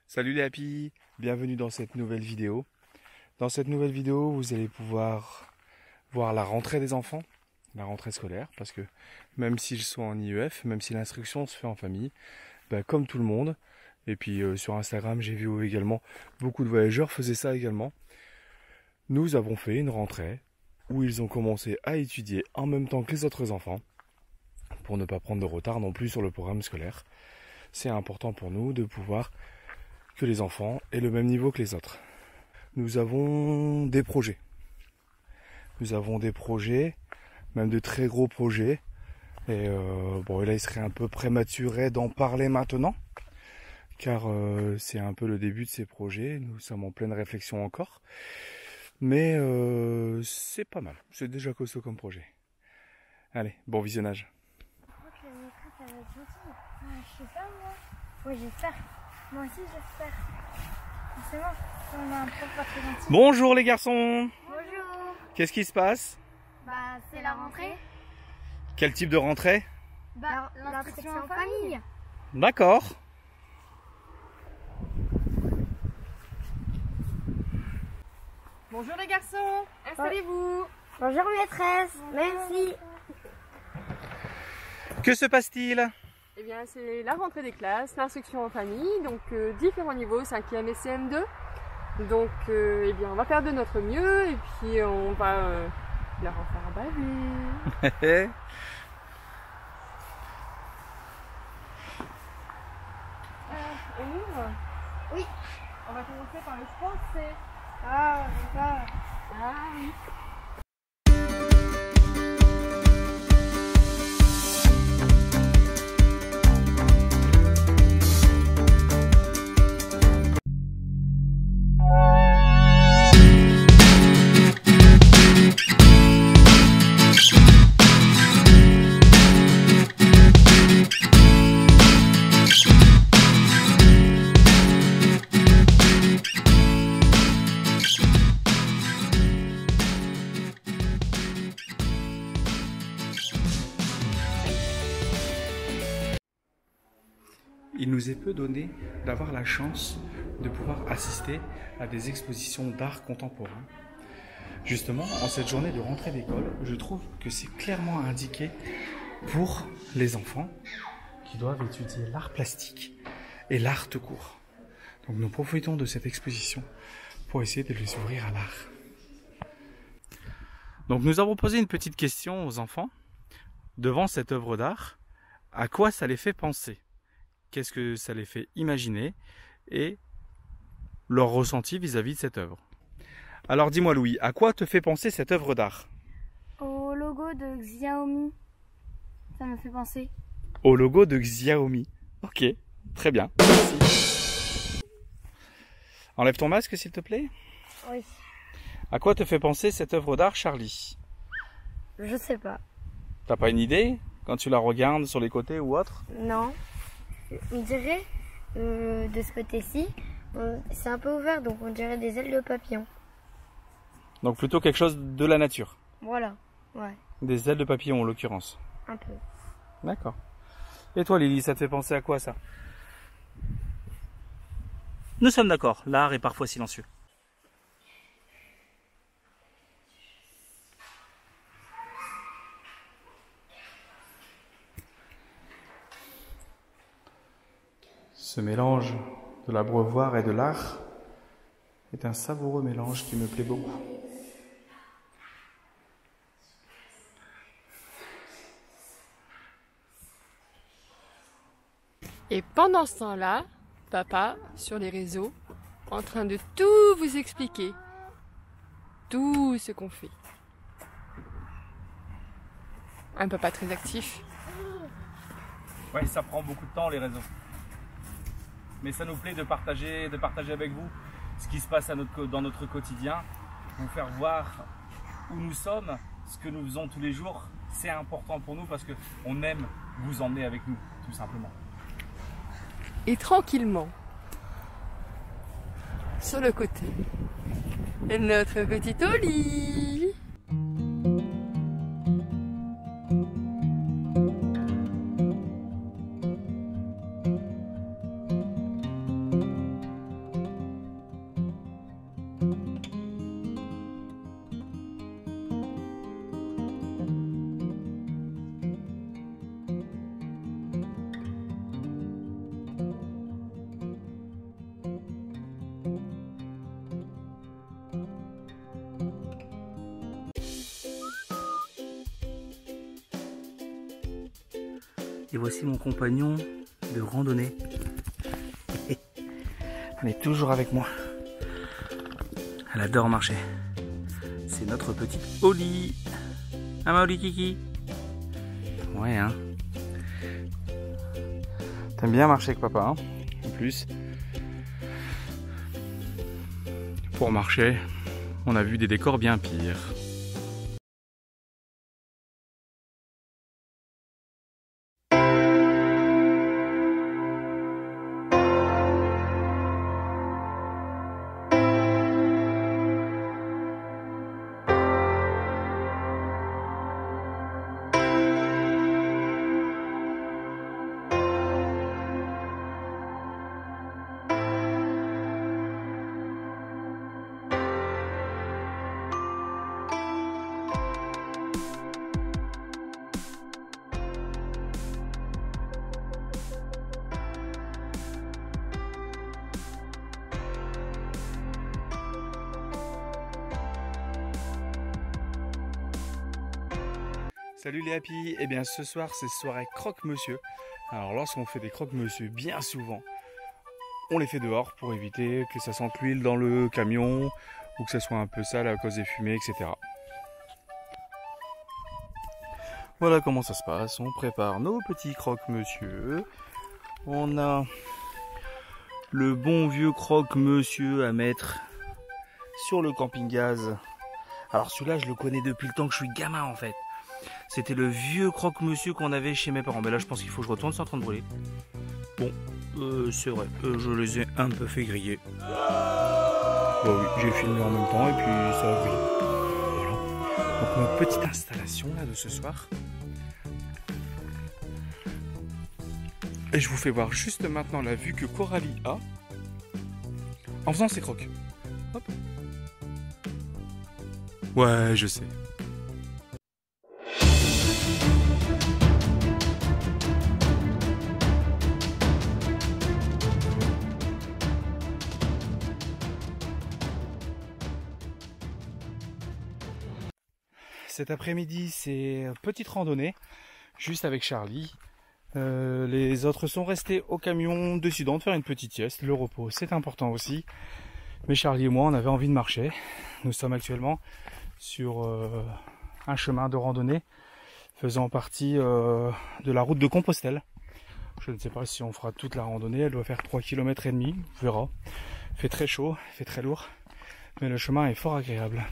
Salut les happy, bienvenue dans cette nouvelle vidéo. Dans cette nouvelle vidéo, vous allez pouvoir voir la rentrée des enfants, la rentrée scolaire, parce que même s'ils sont en IEF, même si l'instruction se fait en famille, comme tout le monde, et puis sur Instagram, j'ai vu également beaucoup de voyageurs faisaient ça également. Nous avons fait une rentrée où ils ont commencé à étudier en même temps que les autres enfants, pour ne pas prendre de retard non plus sur le programme scolaire. C'est important pour nous de pouvoir que les enfants aient le même niveau que les autres. Nous avons des projets. Nous avons des projets, même de très gros projets. Et là, il serait un peu prématuré d'en parler maintenant, car c'est un peu le début de ces projets. Nous sommes en pleine réflexion encore. Mais c'est pas mal. C'est déjà costaud comme projet. Allez, bon visionnage. Je crois que la maîtresse, elle va être gentille. Je sais pas, moi. Oui, j'espère. Moi aussi, j'espère. C'est bon, on a un prof pas très gentil. Bonjour les garçons. Bonjour. Qu'est-ce qui se passe? C'est la rentrée. Quel type de rentrée? L'instruction en famille. D'accord. Bonjour les garçons, installez-vous. Bonjour maîtresse, merci. Que se passe-t-il? Eh bien c'est la rentrée des classes, l'instruction en famille, donc différents niveaux, 5e et CM2. Donc eh bien on va faire de notre mieux et puis on va leur en faire baver. On ouvre? Oui. On va commencer par le français. Ah, ça. Ah oui. Il nous est peu donné d'avoir la chance de pouvoir assister à des expositions d'art contemporain. Justement, en cette journée de rentrée d'école, je trouve que c'est clairement indiqué pour les enfants qui doivent étudier l'art plastique et l'art tout court. Donc nous profitons de cette exposition pour essayer de les ouvrir à l'art. Donc nous avons posé une petite question aux enfants devant cette œuvre d'art. À quoi ça les fait penser ? Qu'est-ce que ça les fait imaginer et leur ressenti vis-à-vis de cette œuvre. Alors dis-moi Louis, à quoi te fait penser cette œuvre d'art? Au logo de Xiaomi. Ça me fait penser. Au logo de Xiaomi. Ok, très bien. Merci. Enlève ton masque s'il te plaît. Oui. À quoi te fait penser cette œuvre d'art, Charlie? Je sais pas. T'as pas une idée quand tu la regardes sur les côtés ou autre? Non. On dirait, de ce côté-ci, c'est un peu ouvert, donc on dirait des ailes de papillon. Donc plutôt quelque chose de la nature. Voilà, ouais, Des ailes de papillon en l'occurrence. un peu. D'accord. Et toi Lily, ça te fait penser à quoi ça? Nous sommes d'accord, l'art est parfois silencieux. Ce mélange de l'abreuvoir et de l'art est un savoureux mélange qui me plaît beaucoup. Et pendant ce temps-là, papa, sur les réseaux, en train de tout vous expliquer. Tout ce qu'on fait. Un papa très actif. Ouais, ça prend beaucoup de temps les réseaux. Mais ça nous plaît de partager avec vous ce qui se passe dans notre quotidien, vous faire voir où nous sommes, ce que nous faisons tous les jours. C'est important pour nous parce qu'on aime vous emmener avec nous, tout simplement. Et tranquillement, sur le côté, notre petit Oli. Et voici mon compagnon de randonnée. Elle est toujours avec moi. Elle adore marcher. C'est notre petite Oli. Ah ma Oli Kiki. Ouais hein. T'aimes bien marcher avec papa hein. En plus. Pour marcher, on a vu des décors bien pires. Salut les happy, et bien ce soir c'est soirée croque-monsieur. Alors lorsqu'on fait des croque-monsieur, bien souvent, on les fait dehors pour éviter que ça sente l'huile dans le camion ou que ça soit un peu sale à cause des fumées, etc. Voilà comment ça se passe, on prépare nos petits croque-monsieur. On a le bon vieux croque-monsieur à mettre sur le camping-gaz. Alors celui-là je le connais depuis le temps que je suis gamin en fait. C'était le vieux croque-monsieur qu'on avait chez mes parents. Mais là, je pense qu'il faut que je retourne, c'est en train de brûler. Bon, c'est vrai, je les ai un peu fait griller. Bon, oui, j'ai filmé en même temps et puis ça a grillé. Voilà. Donc, notre petite installation là de ce soir. Et je vous fais voir juste maintenant la vue que Coralie a en faisant ses croques. Hop. Ouais, je sais. Cet après-midi, c'est petite randonnée, juste avec Charlie. Les autres sont restés au camion, décidant de faire une petite sieste. Le repos, c'est important aussi. Mais Charlie et moi, on avait envie de marcher. Nous sommes actuellement sur un chemin de randonnée faisant partie de la route de Compostelle. Je ne sais pas si on fera toute la randonnée, elle doit faire 3,5 km, on verra. Il fait très chaud, il fait très lourd, mais le chemin est fort agréable.